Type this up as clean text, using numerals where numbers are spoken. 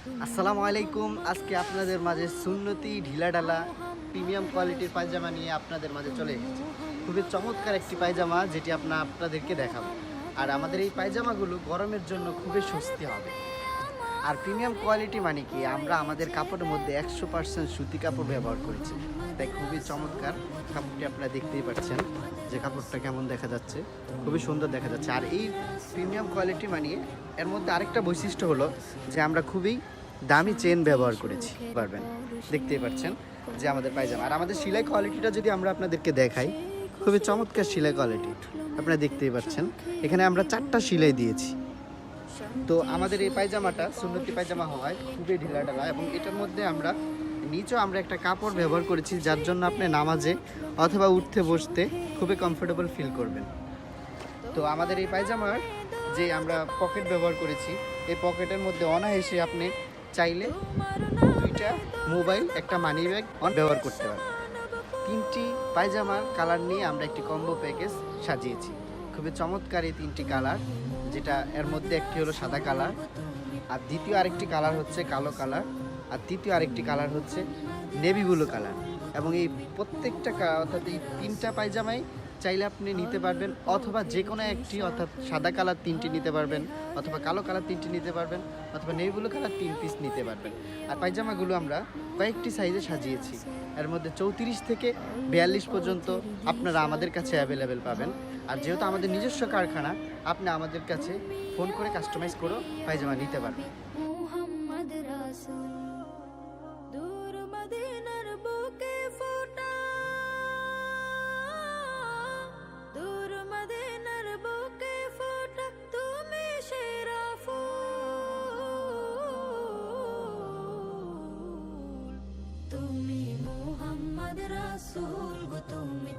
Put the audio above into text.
আসসালামু আলাইকুম। আজকে আপনাদের মাঝে সুন্নতি ঢিলাঢালা প্রিমিয়াম কোয়ালিটির পায়জামা নিয়ে আপনাদের মাঝে চলে এসেছি। খুবই চমৎকার একটি পায়জামা যেটি আপনাদেরকে দেখাবো। আর আমাদের এই পায়জামাগুলো গরমের জন্য খুবই স্বস্তি হবে। আর প্রিমিয়াম কোয়ালিটি মানে কি, আমরা আমাদের কাপড়ের মধ্যে 100% সুতি কাপড় ব্যবহার করেছি, তাই খুবই চমৎকার কাপড়টি আপনারা দেখতেই পাচ্ছেন যে কাপড়টা কেমন দেখা যাচ্ছে, খুবই সুন্দর দেখা যাচ্ছে। আর এই প্রিমিয়াম কোয়ালিটি মানিয়ে এর মধ্যে আরেকটা বৈশিষ্ট্য হলো যে আমরা খুবই দামি চেন ব্যবহার করেছি, পারবেন দেখতেই পাচ্ছেন যে আমাদের পায়জামা। আর আমাদের সেলাই কোয়ালিটিটা যদি আমরা আপনাদেরকে দেখাই, খুবই চমৎকার সেলাই কোয়ালিটি আপনারা দেখতেই পাচ্ছেন। এখানে আমরা 4টা সেলাই দিয়েছি। তো আমাদের এই পায়জামাটা সুন্নতি পায়জামা হওয়ায় খুবই ঢিলাঢালা, এবং এটার মধ্যে আমরা নিচেও আমরা একটা কাপড় ব্যবহার করেছি, যার জন্য আপনি নামাজে অথবা উঠতে বসতে খুবই কমফোর্টেবল ফিল করবেন। তো আমাদের এই পায়জামার যে আমরা পকেট ব্যবহার করেছি, এই পকেটের মধ্যে অনায়াসে আপনি চাইলে 2টা মোবাইল, একটা মানি ব্যাগ ব্যবহার করতে পারেন। 3টি পায়জামার কালার নিয়ে আমরা একটি কম্বো প্যাকেজ সাজিয়েছি। খুবই চমৎকার এই 3টি কালার, যেটা এর মধ্যে একটি হলো সাদা কালার, আর দ্বিতীয় আরেকটি কালার হচ্ছে কালো কালার, আর তৃতীয় আরেকটি কালার হচ্ছে নেভি ব্লু কালার। এবং এই প্রত্যেকটা অর্থাৎ এই 3টা পায়জামাই চাইলে আপনি নিতে পারবেন, অথবা যে কোনো একটি, অর্থাৎ সাদা কালার 3টি নিতে পারবেন, অথবা কালো কালার 3টি নিতে পারবেন, অথবা নেভি ব্লু কালার 3 পিস নিতে পারবেন। আর পায়জামাগুলো আমরা কয়েকটি সাইজে সাজিয়েছি, এর মধ্যে 34 থেকে 42 পর্যন্ত আপনারা আমাদের কাছে অ্যাভেলেবেল পাবেন। আর যেহেতু আমাদের নিজস্ব কারখানা, আপনি আমাদের কাছে ফোন করে কাস্টমাইজ করে পায়জামা নিতে পারবেন। তুমি মোহাম্মদ রাসূল গো, তুমি